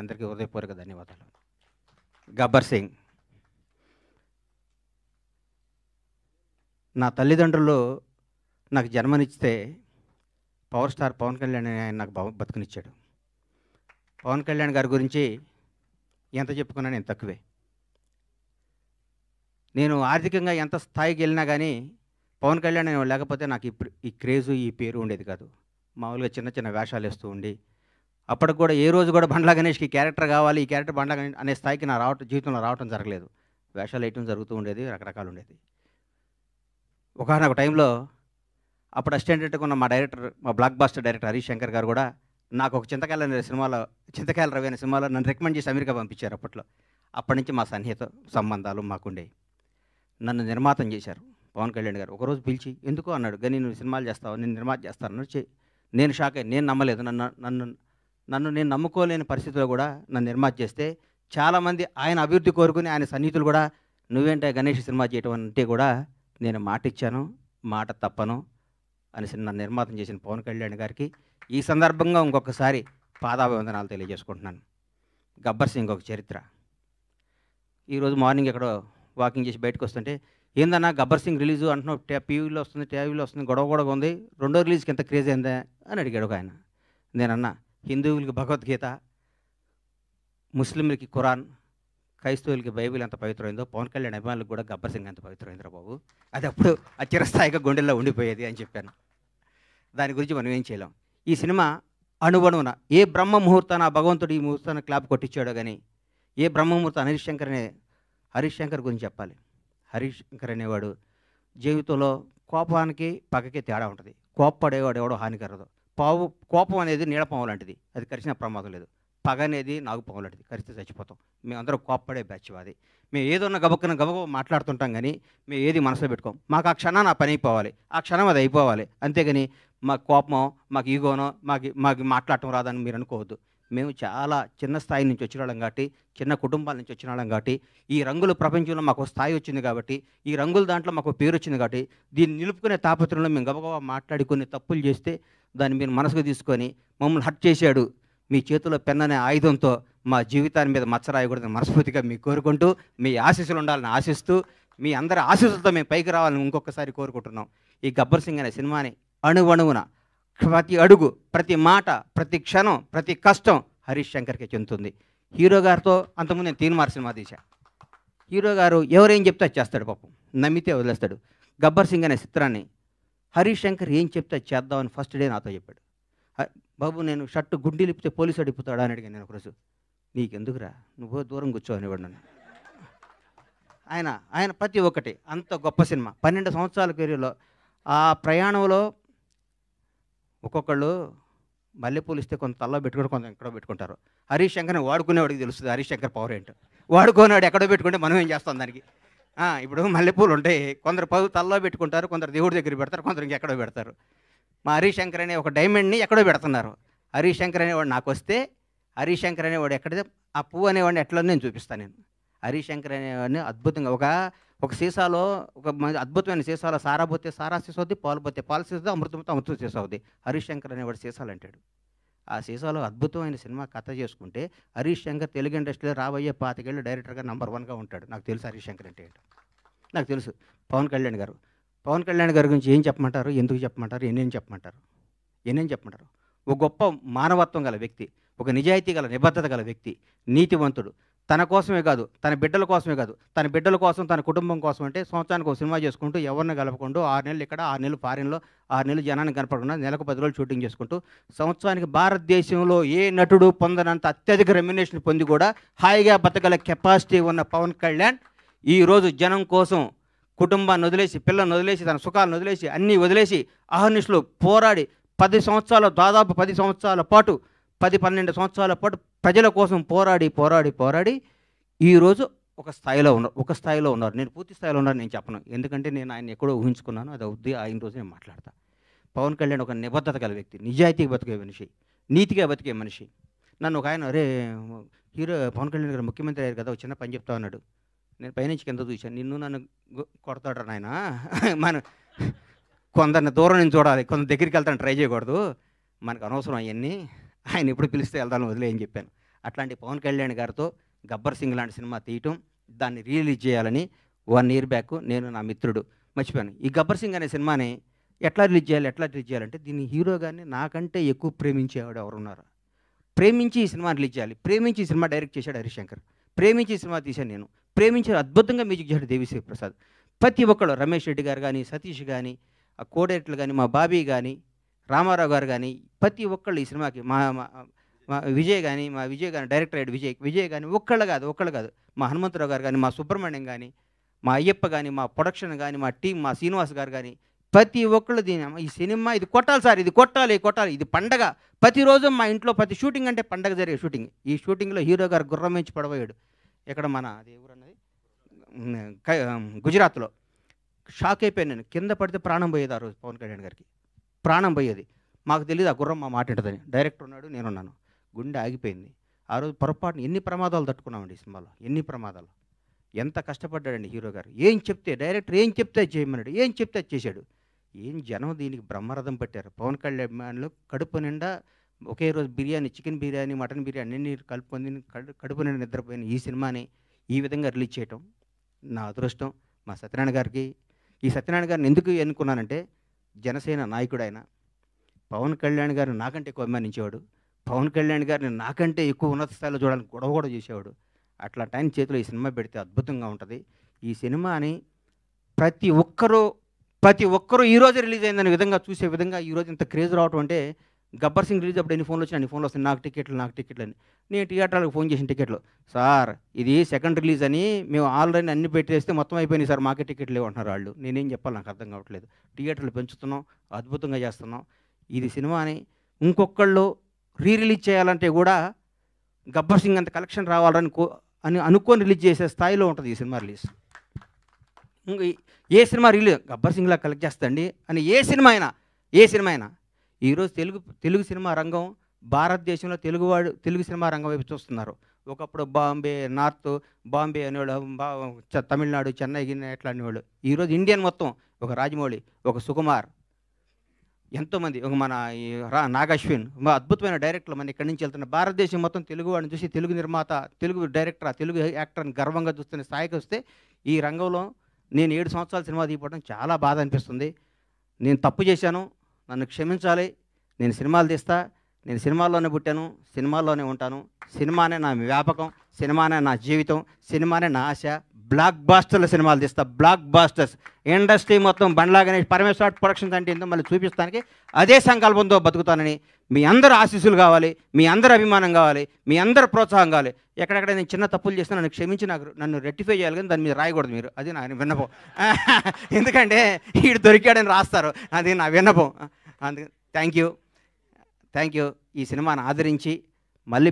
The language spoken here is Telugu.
అందరికీ హృదయపూర్వక ధన్యవాదాలు. గబ్బర్ సింగ్ నా తల్లిదండ్రులు నాకు జన్మనిస్తే పవర్ స్టార్ పవన్ కళ్యాణ్ అనే ఆయన నాకు బతుకునిచ్చాడు. పవన్ కళ్యాణ్ గారి గురించి ఎంత చెప్పుకున్నా నేను తక్కువే. నేను ఆర్థికంగా ఎంత స్థాయికి వెళ్ళినా కానీ పవన్ కళ్యాణ్ లేకపోతే నాకు ఈ క్రేజు ఈ పేరు ఉండేది కాదు. మామూలుగా చిన్న చిన్న వేషాలు వేస్తూ ఉండి అప్పటికి కూడా ఏ రోజు కూడా బండ్లా గణేష్కి క్యారెక్టర్ కావాలి, ఈ క్యారెక్టర్ బండ్లా గణేష్ అనే స్థాయికి నా జీవితంలో రావటం జరగలేదు. వేషాలు వేయటం జరుగుతూ ఉండేది, రకరకాలు ఉండేది. ఒకనొక టైంలో అప్పుడు అసిస్టెంట్గా ఉన్న మా blockbuster director Harish Shankar గారు కూడా నాకు ఒక చింతకాయల రవి అనే సినిమాలో నన్ను రికమెండ్ చేసి అమెరికా పంపించారు. అప్పటి నుంచి మా సన్నిహిత సంబంధాలు మాకుండేవి. నన్ను నిర్మాతం చేశారు పవన్ కళ్యాణ్ గారు. ఒకరోజు పిలిచి ఎందుకో అన్నాడు, కానీ నువ్వు సినిమాలు చేస్తావు, నేను నిర్మాత చేస్తాను. నేను షాక్ అయ్యి, నేను నమ్మలేదు. నన్ను నేను నమ్ముకోలేని పరిస్థితిలో కూడా నన్ను నిర్మాత చేస్తే చాలామంది ఆయన అభివృద్ధి కోరుకుని ఆయన సన్నిహితులు కూడా నువ్వేంటే గణేష్ సినిమా చేయటం అంటే కూడా నేను మాట ఇచ్చాను, మాట తప్పను అని నన్ను నిర్మాతం చేసిన పవన్ కళ్యాణ్ గారికి ఈ సందర్భంగా ఇంకొకసారి పాదాభివందనాలు తెలియజేసుకుంటున్నాను. గబ్బర్ సింగ్ ఒక చరిత్ర. ఈరోజు మార్నింగ్ ఎక్కడో వాకింగ్ చేసి బయటకు వస్తుంటే, ఏందన్నా గబ్బర్ సింగ్ రిలీజు అంటున్నావు, టీవీలో వస్తుంది, గొడవ ఉంది, రెండో రిలీజ్కి ఎంత క్రేజ్ అయిందా అని అడిగాడు ఒక ఆయన. నేనన్నా, హిందువులకి భగవద్గీత, ముస్లింలకి ఖురాన్, క్రైస్తవులకి బైబిల్ ఎంత పవిత్రమైందో పవన్ కళ్యాణ్ అభిమానులకు కూడా గబ్బర్ సింగ్ ఎంత పవిత్రమైందిరా బాబు, అది అప్పుడు చిరస్థాయిగా గుండెల్లో ఉండిపోయేది అని చెప్పాను. దాని గురించి మనం ఏం చేయలేం. ఈ సినిమా అణువణువున ఏ బ్రహ్మ ముహూర్తాన భగవంతుడు ఈ ముహూర్తాన్ని క్లాప్ కొట్టించాడో కానీ ఏ బ్రహ్మ ముహూర్తం హరీష్ శంకర్ గురించి చెప్పాలి. హరీష్ శంకర్ అనేవాడు జీవితంలో కోపానికి పగకి తేడా ఉంటుంది. కోప్పడేవాడు ఎవడో హానికరదు. కోపం అనేది నీడపాము లాంటిది, అది కరిచిన ప్రమాదం లేదు. పగ అనేది నాగుపాము లాంటిది, కరిస్తే చచ్చిపోతాం. మేమందరం కోప్పడే బ్యాచ్ అది. మేము ఏదన్నా గబగబ మాట్లాడుతుంటాం కానీ మేము ఏది మనసులో పెట్టుకోం. మాకు ఆ క్షణం నా పని అయిపోవాలి, ఆ క్షణం అది అయిపోవాలి. అంతేగాని మాకు కోపమో మాకు ఈగోనో మాకు మాట్లాడటం రాదని మీరు అనుకోవద్దు. మేము చాలా చిన్న స్థాయి నుంచి వచ్చిన వాళ్ళం కాబట్టి, చిన్న కుటుంబాల నుంచి వచ్చిన వాళ్ళం కాబట్టి, ఈ రంగుల ప్రపంచంలో మాకు స్థాయి వచ్చింది కాబట్టి, ఈ రంగుల దాంట్లో మాకు పేరు వచ్చింది కాబట్టి, దీన్ని నిలుపుకునే తాపత్రంలో మేము గబగబా మాట్లాడి కొన్ని తప్పులు చేస్తే దాన్ని మీరు మనసుకు తీసుకొని మమ్మల్ని హర్ట్ చేశాడు, మీ చేతిలో పెన్ అనే ఆయుధంతో మా జీవితాన్ని మీద మచ్చరాయకూడదని మనస్ఫూర్తిగా మీకు కోరుకుంటూ, మీ ఆశీస్సులు ఉండాలని ఆశిస్తూ, మీ అందరి ఆశీస్సులతో మేము పైకి రావాలని ఇంకొకసారి కోరుకుంటున్నాం. ఈ గబ్బర్ సింగ్ అనే సినిమాని అణువణువున ప్రతి అడుగు, ప్రతి మాట, ప్రతి క్షణం, ప్రతి కష్టం హరీష్ శంకర్కే చెందుతుంది. హీరో గారితో అంతకుముందు నేను తీన్మార్ సినిమా తీశాను. హీరో గారు ఎవరేం చెప్తే అది చేస్తాడు, పాపం నమ్మితే వదిలేస్తాడు. గబ్బర్ సింగ్ అనే చిత్రాన్ని హరీష్ శంకర్ ఏం చెప్తే అది చేద్దామని ఫస్ట్ డే నాతో చెప్పాడు. బాబు నేను షర్టు గుండీ లిపితే పోలీసు అడిగిపోతాడా అని అడిగాను నేను ఒకరోజు. నీకెందుకురా, నువ్వు దూరం కూర్చో అనేవాడు నన్ను. ఆయన ప్రతి ఒక్కటి అంత గొప్ప సినిమా. 12 సంవత్సరాల కెరీర్లో ఆ ప్రయాణంలో ఒక్కొక్కళ్ళు మల్లెపూలు ఇస్తే కొంత తల్లో పెట్టుకుంటే కొంత ఎక్కడో పెట్టుకుంటారు. హరీష్ శంకర్ని వాడుకునేవాడికి తెలుస్తుంది హరీష్ శంకర్ పవర్ ఏంటో. వాడుకునేవాడు ఎక్కడో పెట్టుకుంటే మనం ఏం చేస్తాం దానికి. ఇప్పుడు మల్లెపూలు ఉంటాయి, కొందరు తల్లో పెట్టుకుంటారు, కొందరు దేవుడి దగ్గర పెడతారు, కొందరు ఇంకెక్కడో పెడతారు. మా హరీష్ శంకర్ అనే ఒక డైమండ్ని ఎక్కడో పెడుతున్నారు. హరీష్ శంకర్ అనేవాడు నాకు వస్తే, హరీష్ శంకర్ అనేవాడు ఎక్కడితే ఆ పువ్వు అనేవాడిని ఎట్లా నేను చూపిస్తాను. నేను హరీష్ శంకర్ అనేవాడిని అద్భుతంగా ఒక సీసాలో ఒక అద్భుతమైన సీసాలో సారా పోతే సారా సీసా అవుద్ది, పాలు పోతే పాలు సీసా, అమృతం సీసా అవుద్ది. హరీష్ శంకర్ అనేవాడు సీసాలు అంటాడు. ఆ సీసాలో అద్భుతమైన సినిమా కథ చేసుకుంటే హరీష్ శంకర్ తెలుగు ఇండస్ట్రీలో రాబోయే 25 ఏళ్ళు డైరెక్టర్గా నంబర్ 1గా ఉంటాడు. నాకు తెలుసు హరీష్ శంకర్ అంటే ఏంటో, నాకు తెలుసు. పవన్ కళ్యాణ్ గారి గురించి ఏం చెప్పమంటారు, ఎందుకు చెప్పమంటారు, ఎన్నేం చెప్పమంటారు. ఒక గొప్ప మానవత్వం గల వ్యక్తి, ఒక నిజాయితీ గల నిబద్ధత గల వ్యక్తి, నీతివంతుడు. తన కోసమే కాదు, తన బిడ్డల కోసమే కాదు, తన బిడ్డల కోసం, తన కుటుంబం కోసం అంటే సంవత్సరానికి ఒక సినిమా చేసుకుంటూ ఎవరిని కలపకుండా 6 నెలలు ఇక్కడ, 6 నెలలు ఫారిన్లో, 6 నెలలు జనాన్ని కనపడకుండా నెలకు 10 రోజులు షూటింగ్ చేసుకుంటూ సంవత్సరానికి భారతదేశంలో ఏ నటుడు పొందనంత అత్యధిక రెమ్యునేషన్ పొంది కూడా హాయిగా బతకగల కెపాసిటీ ఉన్న పవన్ కళ్యాణ్ ఈరోజు జనం కోసం కుటుంబాన్ని వదిలేసి, పిల్లల్ని వదిలేసి, తన సుఖాలను వదిలేసి, అన్నీ వదిలేసి అహర్నిశలు పోరాడి 10 సంవత్సరాలు, దాదాపు 10 సంవత్సరాల పాటు, 10-12 సంవత్సరాల పాటు ప్రజల కోసం పోరాడి ఈరోజు ఒక స్థాయిలో ఉన్నారు. నేను పూర్తి స్థాయిలో ఉన్నాను నేను చెప్పను, ఎందుకంటే నేను ఆయన ఎక్కడో ఊహించుకున్నాను. అది అవుద్ది, ఆయన రోజు నేను మాట్లాడతా. పవన్ కళ్యాణ్ ఒక నిబద్ధత గల వ్యక్తి, నిజాయితీగా బతికే మనిషి, నీతిగా బతికే మనిషి. నన్ను ఒక ఆయన, అరే హీరో పవన్ కళ్యాణ్ గారు ముఖ్యమంత్రి అయ్యారు కదా, ఒక చిన్న పని చెప్తా ఉన్నాడు. నేను పైనుంచి కింద చూశాను, నిన్ను నన్ను కొడతాడు నాయన, కొందరిని దూరం నుంచి చూడాలి, కొందరు దగ్గరికి వెళ్తాను ట్రై చేయకూడదు, మనకు అనవసరం అవన్నీ, ఆయన ఎప్పుడు పిలిస్తే వెళ్తాను వదిలే అని చెప్పాను. అట్లాంటి పవన్ కళ్యాణ్ గారితో గబ్బర్ సింగ్ లాంటి సినిమా తీయటం, దాన్ని రిలీజ్ చేయాలని 1 ఇయర్ బ్యాక్ నేను నా మిత్రుడు మర్చిపోయాను. ఈ గబ్బర్ సింగ్ అనే సినిమాని ఎట్లా రిలీజ్ చేయాలంటే దీన్ని హీరో గారిని నాకంటే ఎక్కువ ప్రేమించేవాడు ఎవరున్నారు? ప్రేమించి ఈ సినిమా రిలీజ్ చేయాలి. ప్రేమించి ఈ సినిమా డైరెక్ట్ చేశాడు హరిశంకర్. ప్రేమించి ఈ సినిమా తీశాను నేను. ప్రేమించి అద్భుతంగా మ్యూజిక్ చేశాడు దేవిశ్రీ ప్రసాద్. ప్రతి ఒక్కళ్ళు రమేష్ రెడ్డి గారు కానీ, సతీష్ కానీ, ఆ కోడేట్లు కానీ, మా బాబీ కానీ, రామారావు గారు కానీ, ప్రతి ఒక్కళ్ళు ఈ సినిమాకి మా విజయ్ కానీ డైరెక్టర్ అయ్యాడు విజయ్ కానీ ఒక్కళ్ళు కాదు మా హనుమంతరావు గారు కానీ, మా సుబ్రహ్మణ్యం కానీ, మా అయ్యప్ప కానీ, మా ప్రొడక్షన్ కానీ, మా టీం, మా శ్రీనివాస్ గారు కానీ, ప్రతి ఒక్కళ్ళు ఈ సినిమా ఇది కొట్టాలి సార్, ఇది కొట్టాలి, ఇది పండగ. ప్రతిరోజు మా ఇంట్లో ప్రతి షూటింగ్ అంటే పండగ జరిగే షూటింగ్. ఈ షూటింగ్లో హీరో గారు గుర్రం నుంచి పడబోయాడు. ఇక్కడ మన అది ఎవరన్నది గుజరాత్లో. షాక్ అయిపోయాను నేను. కింద పడితే ప్రాణం పోయేది ఆ రోజు పవన్ కళ్యాణ్ గారికి. ప్రాణం పోయేది. మాకు తెలియదు ఆ గుర్రం మా మాట ఏంటదని. డైరెక్టర్ ఉన్నాడు, నేనున్నాను. గుండె ఆగిపోయింది. ఆ రోజు పొరపాటున ఎన్ని ప్రమాదాలు తట్టుకున్నామండి ఈ సినిమాలో, ఎన్ని ప్రమాదాలు. ఎంత కష్టపడ్డాడండి హీరో గారు. డైరెక్టర్ ఏం చెప్తే చేయమన్నాడు, ఏం చెప్తే చేశాడు. ఏం జనం దీనికి బ్రహ్మరథం పట్టారు. పవన్ కళ్యాణ్ కడుపు నిండా ఒకే రోజు బిర్యానీ, చికెన్ బిర్యానీ, మటన్ బిర్యానీ అన్ని కలుపుకొని కడుపు నిండా నిద్రపోయిన ఈ సినిమాని ఈ విధంగా రిలీజ్ చేయటం నా అదృష్టం. మా సత్యనారాయణ గారికి, ఈ సత్యనారాయణ గారిని ఎందుకు ఎన్నుకున్నానంటే జనసేన నాయకుడు ఆయన. పవన్ కళ్యాణ్ గారిని నాకంటే ఎక్కువ అభిమానించేవాడు. పవన్ కళ్యాణ్ గారిని నాకంటే ఎక్కువ ఉన్నత స్థాయిలో చూడడానికి గొడవ కూడా చేసేవాడు. అట్లాంటి ఆయన చేతిలో ఈ సినిమా పెడితే అద్భుతంగా ఉంటుంది. ఈ సినిమాని ప్రతి ఒక్కరూ ఈరోజు రిలీజ్ అయిందనే విధంగా చూసే విధంగా ఈరోజు ఇంత క్రేజ్ రావటం అంటే, గబ్బర్ సింగ్ రిలీజ్ అప్పుడు ఎన్ని ఫోన్లు వచ్చినా అన్ని ఫోన్లు వస్తాయి, నాకు టికెట్లు అని. నేను థియేటర్లకు ఫోన్ చేసిన టికెట్లు, సార్ ఇది సెకండ్ రిలీజ్ అని మేము ఆల్రెడీ అన్ని పెట్టేస్తే మొత్తం అయిపోయినాయి సార్, మాకే టికెట్లు లేవు అంటున్నారు వాళ్ళు. నేనేం చెప్పాలి, నాకు అర్థం కావట్లేదు. థియేటర్లు పెంచుతున్నాం, అద్భుతంగా చేస్తున్నాం. ఇది సినిమాని ఇంకొకళ్ళు రిలీజ్ చేయాలంటే కూడా గబ్బర్ సింగ్ అంత కలెక్షన్ రావాలని అనుకొని రిలీజ్ చేసే స్థాయిలో ఉంటుంది ఈ సినిమా రిలీజ్. ఏ సినిమా రిలీజ్ గబ్బర్ సింగ్లా కలెక్ట్ చేస్తండి అని ఏ సినిమా అయినా ఈరోజు తెలుగు సినిమా రంగం భారతదేశంలో తెలుగు సినిమా రంగం వైపు చూస్తున్నారు. ఒకప్పుడు బాంబే అనేవాళ్ళు, తమిళనాడు, చెన్నై ఎట్లా అనేవాళ్ళు. ఈరోజు ఇండియన్ మొత్తం ఒక రాజమౌళి, ఒక సుకుమార్, ఎంతోమంది, ఒక మన నాగశ్విన్, అద్భుతమైన డైరెక్టర్లు మన ఇక్కడి నుంచి వెళ్తున్న. భారతదేశం మొత్తం తెలుగు వాడిని చూసి తెలుగు నిర్మాత, తెలుగు డైరెక్టర్, తెలుగు యాక్టర్ని గర్వంగా చూస్తున్న స్థాయికి వస్తే ఈ రంగంలో నేను 7 సంవత్సరాల సినిమా తీయడం చాలా బాధ అనిపిస్తుంది. నేను తప్పు చేశాను, నన్ను క్షమించాలి. నేను సినిమాలు తీస్తా, నేను సినిమాల్లోనే పుట్టాను, సినిమాల్లోనే ఉంటాను. సినిమానే నా వ్యాపకం, సినిమానే నా జీవితం, సినిమానే నా ఆశ. బ్లాక్ బాస్టర్ల సినిమాలు తీస్తా, బ్లాక్ బాస్టర్స్. ఇండస్ట్రీ మొత్తం బండ్లా గణేష్, పరమేశ్వర ప్రొడక్షన్స్ అంటే ఏందో మళ్ళీ చూపిస్తానికి అదే సంకల్పంతో బతుకుతానని మీ అందరూ ఆశీస్సులు కావాలి, మీ అందరూ అభిమానం కావాలి, మీ అందరూ ప్రోత్సాహం కావాలి. ఎక్కడెక్కడ నేను చిన్న తప్పులు చేస్తే నన్ను క్షమించి నన్ను రెక్టిఫై చేయాలి, కానీ దాని మీద రాయకూడదు మీరు. అది నా విన్నపం. ఎందుకంటే వీడు దొరికాడని రాస్తారు, అది నా విన్నపం. అందుకని థ్యాంక్ యూ. ఈ సినిమాను ఆదరించి మళ్ళీ